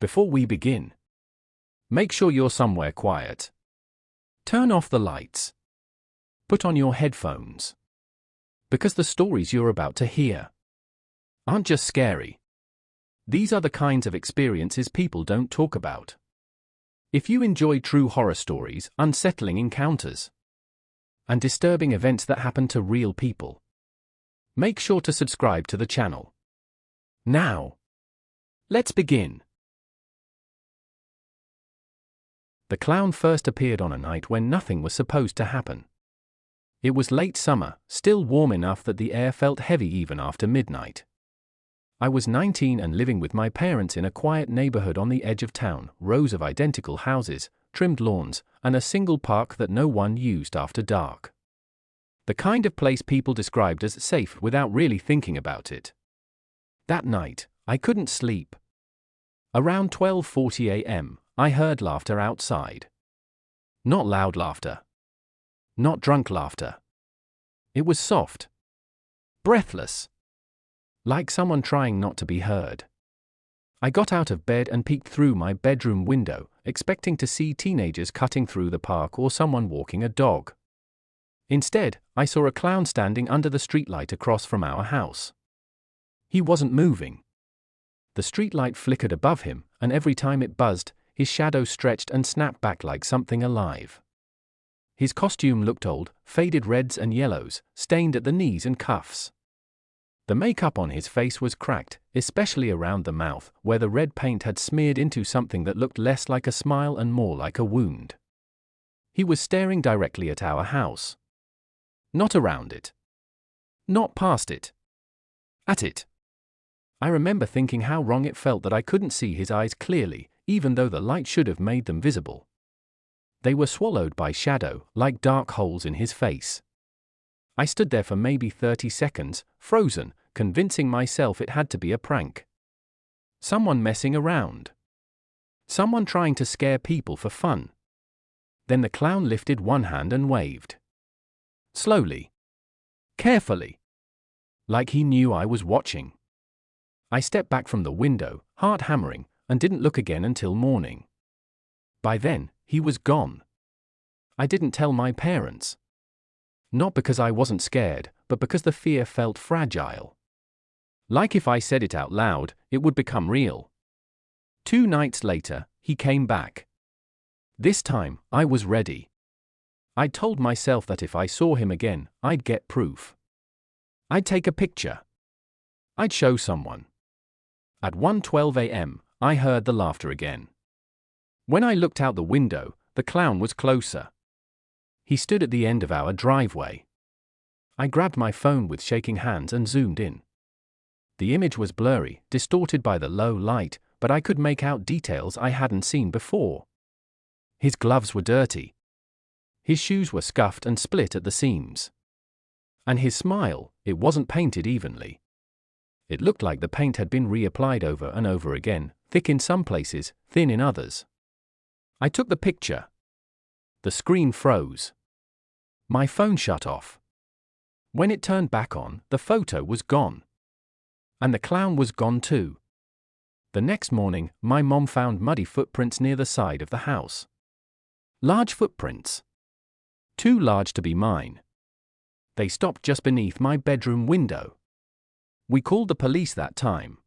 Before we begin, make sure you're somewhere quiet. Turn off the lights. Put on your headphones. Because the stories you're about to hear aren't just scary. These are the kinds of experiences people don't talk about. If you enjoy true horror stories, unsettling encounters, and disturbing events that happen to real people, make sure to subscribe to the channel. Now, let's begin. The clown first appeared on a night when nothing was supposed to happen. It was late summer, still warm enough that the air felt heavy even after midnight. I was 19 and living with my parents in a quiet neighborhood on the edge of town, rows of identical houses, trimmed lawns, and a single park that no one used after dark. The kind of place people described as safe without really thinking about it. That night, I couldn't sleep. Around 12:40 a.m., I heard laughter outside. Not loud laughter. Not drunk laughter. It was soft. Breathless. Like someone trying not to be heard. I got out of bed and peeked through my bedroom window, expecting to see teenagers cutting through the park or someone walking a dog. Instead, I saw a clown standing under the streetlight across from our house. He wasn't moving. The streetlight flickered above him, and every time it buzzed, his shadow stretched and snapped back like something alive. His costume looked old, faded reds and yellows, stained at the knees and cuffs. The makeup on his face was cracked, especially around the mouth, where the red paint had smeared into something that looked less like a smile and more like a wound. He was staring directly at our house. Not around it. Not past it. At it. I remember thinking how wrong it felt that I couldn't see his eyes clearly, even though the light should have made them visible. They were swallowed by shadow, like dark holes in his face. I stood there for maybe 30 seconds, frozen, convincing myself it had to be a prank. Someone messing around. Someone trying to scare people for fun. Then the clown lifted one hand and waved. Slowly. Carefully. Like he knew I was watching. I stepped back from the window, heart hammering, and didn't look again until morning. By then, he was gone. I didn't tell my parents. Not because I wasn't scared, but because the fear felt fragile. Like if I said it out loud, it would become real. 2 nights later, he came back. This time, I was ready. I'd told myself that if I saw him again, I'd get proof. I'd take a picture. I'd show someone. At 1:12 a.m., I heard the laughter again. When I looked out the window, the clown was closer. He stood at the end of our driveway. I grabbed my phone with shaking hands and zoomed in. The image was blurry, distorted by the low light, but I could make out details I hadn't seen before. His gloves were dirty. His shoes were scuffed and split at the seams. And his smile, it wasn't painted evenly. It looked like the paint had been reapplied over and over again, thick in some places, thin in others. I took the picture. The screen froze. My phone shut off. When it turned back on, the photo was gone. And the clown was gone too. The next morning, my mom found muddy footprints near the side of the house. Large footprints. Too large to be mine. They stopped just beneath my bedroom window. We called the police that time.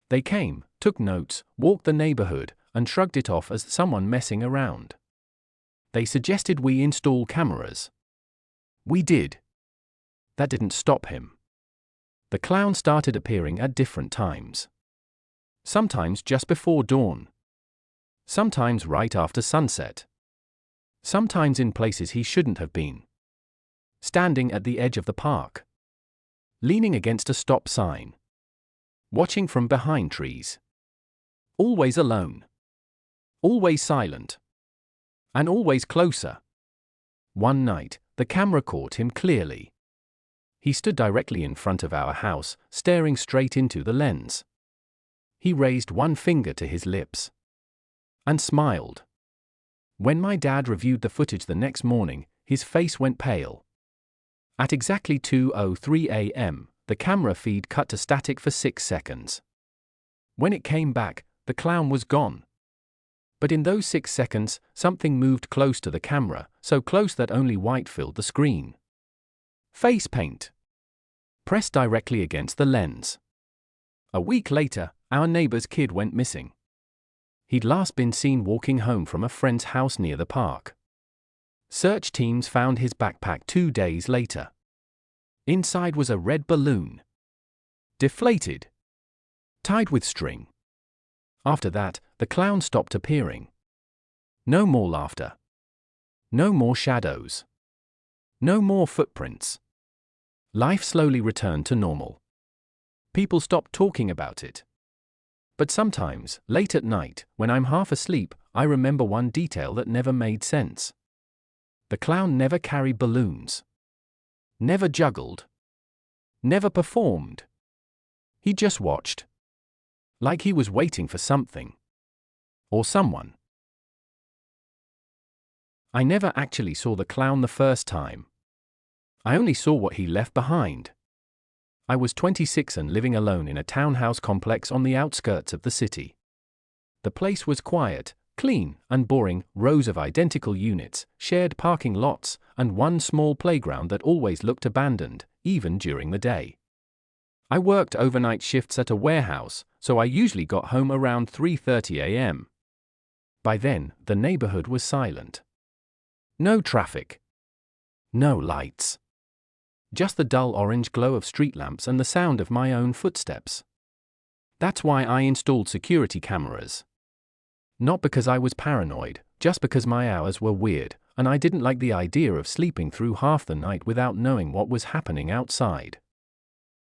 They came, took notes, walked the neighborhood, and shrugged it off as someone messing around. They suggested we install cameras. We did. That didn't stop him. The clown started appearing at different times. Sometimes just before dawn. Sometimes right after sunset. Sometimes in places he shouldn't have been. Standing at the edge of the park. Leaning against a stop sign. Watching from behind trees. Always alone. Always silent. And always closer. One night, the camera caught him clearly. He stood directly in front of our house, staring straight into the lens. He raised one finger to his lips. And smiled. When my dad reviewed the footage the next morning, his face went pale. At exactly 2:03 a.m., the camera feed cut to static for 6 seconds. When it came back, the clown was gone. But in those 6 seconds, something moved close to the camera, so close that only white filled the screen. Face paint. Pressed directly against the lens. A week later, our neighbor's kid went missing. He'd last been seen walking home from a friend's house near the park. Search teams found his backpack 2 days later. Inside was a red balloon. Deflated. Tied with string. After that, the clown stopped appearing. No more laughter. No more shadows. No more footprints. Life slowly returned to normal. People stopped talking about it. But sometimes, late at night, when I'm half asleep, I remember one detail that never made sense. The clown never carried balloons. Never juggled. Never performed. He just watched. Like he was waiting for something. Or someone. I never actually saw the clown the first time. I only saw what he left behind. I was 26 and living alone in a townhouse complex on the outskirts of the city. The place was quiet, clean, and boring, rows of identical units, shared parking lots, and one small playground that always looked abandoned, even during the day. I worked overnight shifts at a warehouse, so I usually got home around 3:30 a.m. By then, the neighborhood was silent. No traffic. No lights. Just the dull orange glow of street lamps and the sound of my own footsteps. That's why I installed security cameras. Not because I was paranoid, just because my hours were weird, and I didn't like the idea of sleeping through half the night without knowing what was happening outside.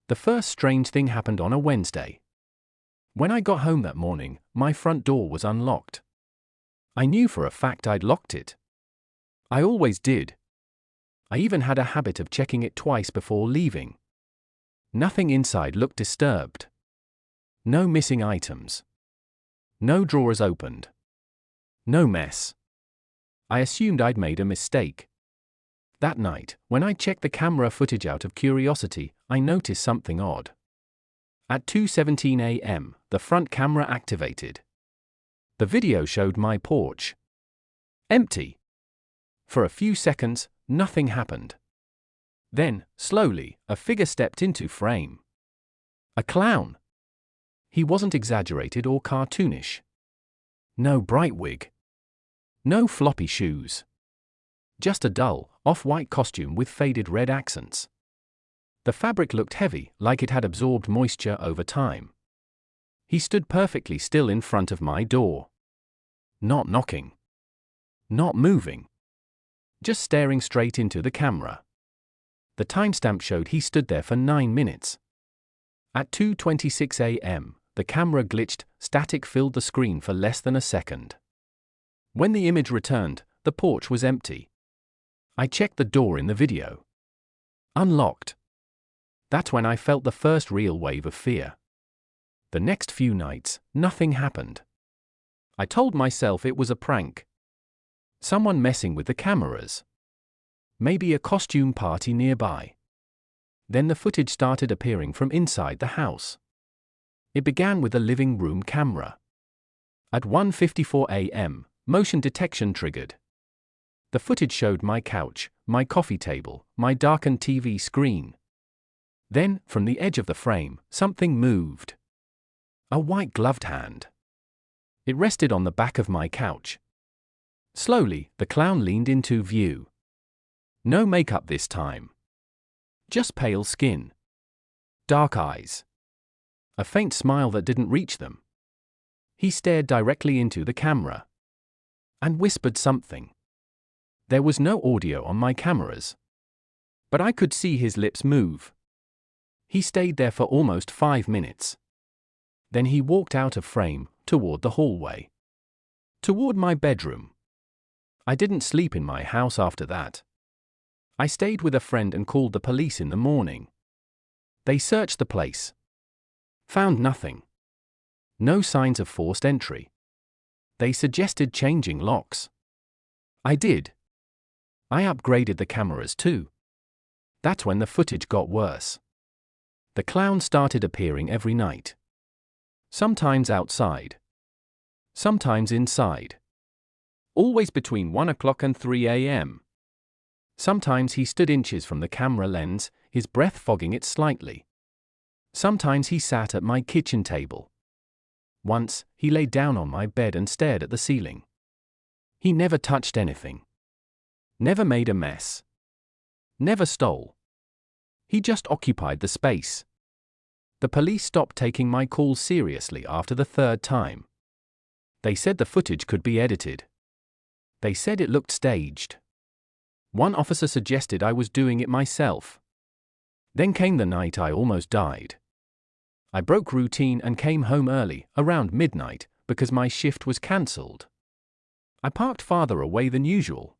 The first strange thing happened on a Wednesday. When I got home that morning, my front door was unlocked. I knew for a fact I'd locked it. I always did. I even had a habit of checking it twice before leaving. Nothing inside looked disturbed. No missing items. No drawers opened. No mess. I assumed I'd made a mistake. That night, when I checked the camera footage out of curiosity, I noticed something odd. At 2:17 a.m., the front camera activated. The video showed my porch. Empty. For a few seconds, nothing happened. Then, slowly, a figure stepped into frame. A clown. He wasn't exaggerated or cartoonish. No bright wig. No floppy shoes. Just a dull, off-white costume with faded red accents. The fabric looked heavy, like it had absorbed moisture over time. He stood perfectly still in front of my door. Not knocking. Not moving. Just staring straight into the camera. The timestamp showed he stood there for 9 minutes. At 2:26 a.m., the camera glitched, static filled the screen for less than a second. When the image returned, the porch was empty. I checked the door in the video. Unlocked. That's when I felt the first real wave of fear. The next few nights, nothing happened. I told myself it was a prank. Someone messing with the cameras. Maybe a costume party nearby. Then the footage started appearing from inside the house. It began with a living room camera. At 1:54 a.m., motion detection triggered. The footage showed my couch, my coffee table, my darkened TV screen. Then, from the edge of the frame, something moved. A white-gloved hand. It rested on the back of my couch. Slowly, the clown leaned into view. No makeup this time. Just pale skin. Dark eyes. A faint smile that didn't reach them. He stared directly into the camera. And whispered something. There was no audio on my cameras. But I could see his lips move. He stayed there for almost 5 minutes. Then he walked out of frame, toward the hallway. Toward my bedroom. I didn't sleep in my house after that. I stayed with a friend and called the police in the morning. They searched the place. Found nothing. No signs of forced entry. They suggested changing locks. I did. I upgraded the cameras too. That's when the footage got worse. The clown started appearing every night. Sometimes outside. Sometimes inside. Always between 1 o'clock and 3 a.m. Sometimes he stood inches from the camera lens, his breath fogging it slightly. Sometimes he sat at my kitchen table. Once, he lay down on my bed and stared at the ceiling. He never touched anything. Never made a mess. Never stole. He just occupied the space. The police stopped taking my calls seriously after the third time. They said the footage could be edited. They said it looked staged. One officer suggested I was doing it myself. Then came the night I almost died. I broke routine and came home early, around midnight, because my shift was cancelled. I parked farther away than usual.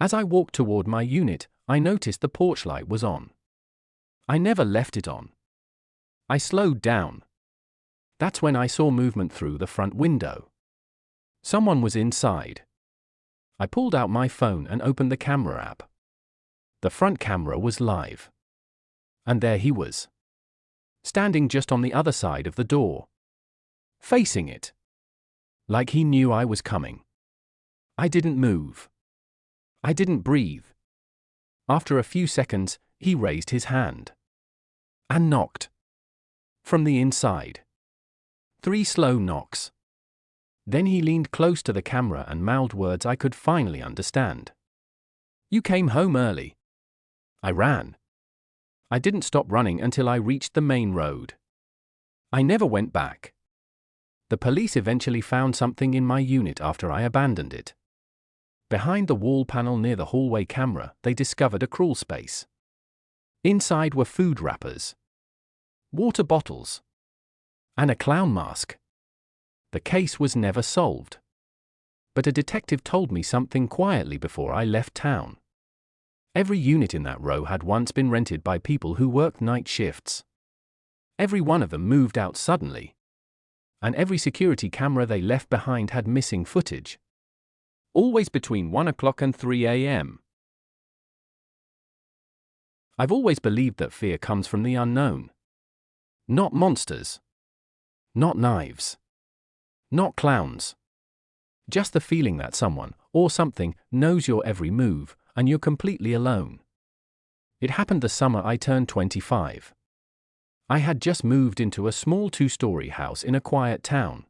As I walked toward my unit, I noticed the porch light was on. I never left it on. I slowed down. That's when I saw movement through the front window. Someone was inside. I pulled out my phone and opened the camera app. The front camera was live. And there he was. Standing just on the other side of the door. Facing it. Like he knew I was coming. I didn't move. I didn't breathe. After a few seconds, he raised his hand. And knocked. From the inside. 3 slow knocks. Then he leaned close to the camera and mouthed words I could finally understand. "You came home early." I ran. I didn't stop running until I reached the main road. I never went back. The police eventually found something in my unit after I abandoned it. Behind the wall panel near the hallway camera, they discovered a crawl space. Inside were food wrappers, water bottles, and a clown mask. The case was never solved. But a detective told me something quietly before I left town. Every unit in that row had once been rented by people who worked night shifts. Every one of them moved out suddenly. And every security camera they left behind had missing footage. Always between 1 o'clock and 3 a.m. I've always believed that fear comes from the unknown. Not monsters. Not knives. Not clowns. Just the feeling that someone, or something, knows your every move, and you're completely alone. It happened the summer I turned 25. I had just moved into a small 2-story house in a quiet town.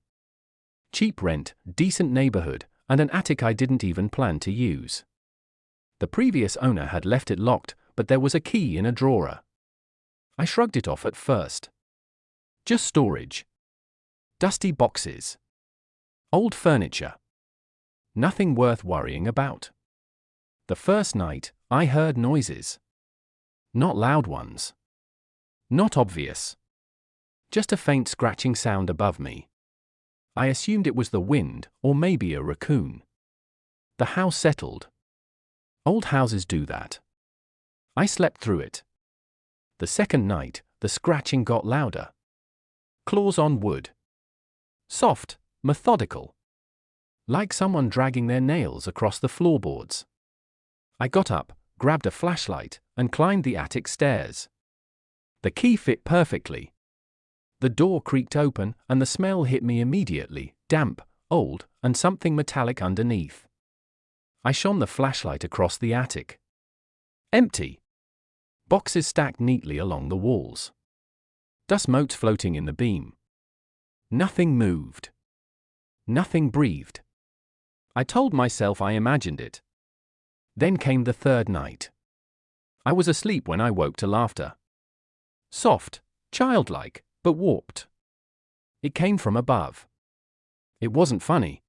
Cheap rent, decent neighborhood, and an attic I didn't even plan to use. The previous owner had left it locked, but there was a key in a drawer. I shrugged it off at first. Just storage. Dusty boxes. Old furniture. Nothing worth worrying about. The first night, I heard noises. Not loud ones. Not obvious. Just a faint scratching sound above me. I assumed it was the wind, or maybe a raccoon. The house settled. Old houses do that. I slept through it. The second night, the scratching got louder. Claws on wood. Soft, methodical. Like someone dragging their nails across the floorboards. I got up, grabbed a flashlight, and climbed the attic stairs. The key fit perfectly. The door creaked open, and the smell hit me immediately, damp, old, and something metallic underneath. I shone the flashlight across the attic. Empty. Boxes stacked neatly along the walls. Dust motes floating in the beam. Nothing moved. Nothing breathed. I told myself I imagined it. Then came the third night. I was asleep when I woke to laughter. Soft, childlike, but warped. It came from above. It wasn't funny.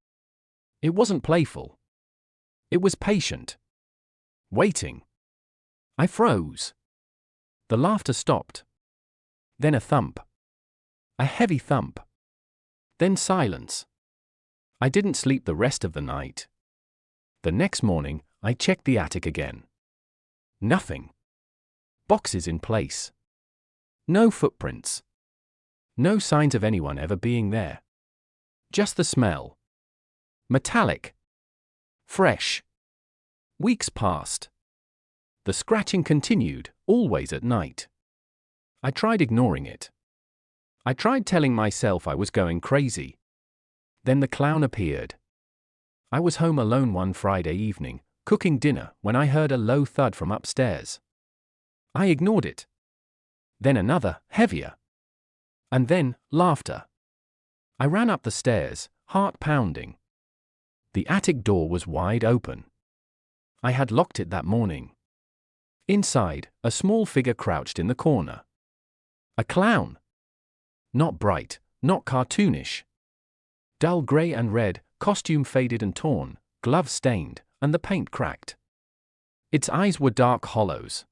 It wasn't playful. It was patient. Waiting. I froze. The laughter stopped. Then a thump. A heavy thump. Then silence. I didn't sleep the rest of the night. The next morning, I checked the attic again. Nothing. Boxes in place. No footprints. No signs of anyone ever being there. Just the smell. Metallic. Fresh. Weeks passed. The scratching continued, always at night. I tried ignoring it. I tried telling myself I was going crazy. Then the clown appeared. I was home alone one Friday evening, cooking dinner, when I heard a low thud from upstairs. I ignored it. Then another, heavier. And then, laughter. I ran up the stairs, heart pounding. The attic door was wide open. I had locked it that morning. Inside, a small figure crouched in the corner. A clown. Not bright, not cartoonish. Dull grey and red, costume faded and torn, gloves stained, and the paint cracked. Its eyes were dark hollows.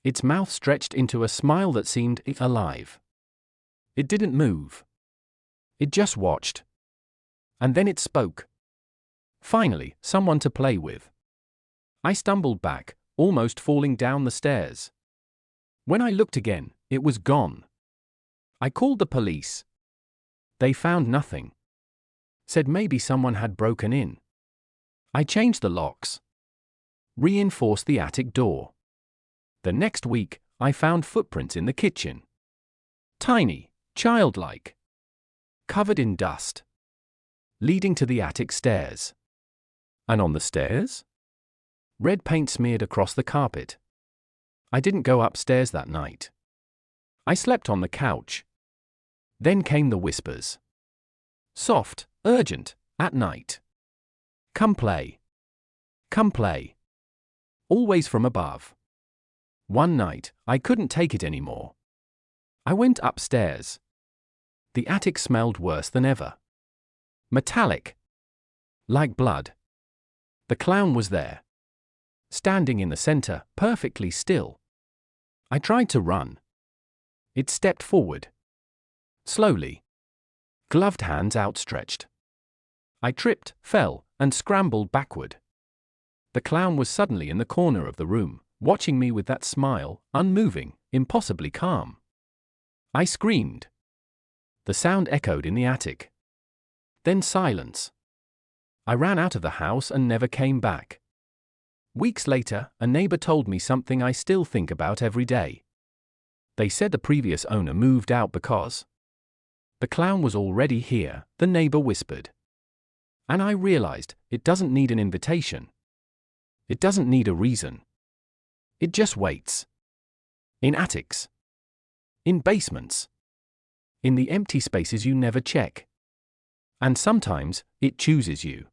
Its mouth stretched into a smile that seemed alive. It didn't move. It just watched. And then it spoke. Finally, someone to play with. I stumbled back, almost falling down the stairs. When I looked again, it was gone. I called the police. They found nothing. Said maybe someone had broken in. I changed the locks. Reinforced the attic door. The next week, I found footprints in the kitchen. Tiny, childlike. Covered in dust. Leading to the attic stairs. And on the stairs? Red paint smeared across the carpet. I didn't go upstairs that night. I slept on the couch. Then came the whispers. Soft, urgent, at night. Come play. Come play. Always from above. One night, I couldn't take it anymore. I went upstairs. The attic smelled worse than ever. Metallic. Like blood. The clown was there. Standing in the center, perfectly still. I tried to run. It stepped forward. Slowly. Gloved hands outstretched. I tripped, fell, and scrambled backward. The clown was suddenly in the corner of the room, watching me with that smile, unmoving, impossibly calm. I screamed. The sound echoed in the attic. Then silence. I ran out of the house and never came back. Weeks later, a neighbor told me something I still think about every day. They said the previous owner moved out because the clown was already here, the neighbor whispered. And I realized, it doesn't need an invitation. It doesn't need a reason. It just waits. In attics. In basements. In the empty spaces you never check. And sometimes, it chooses you.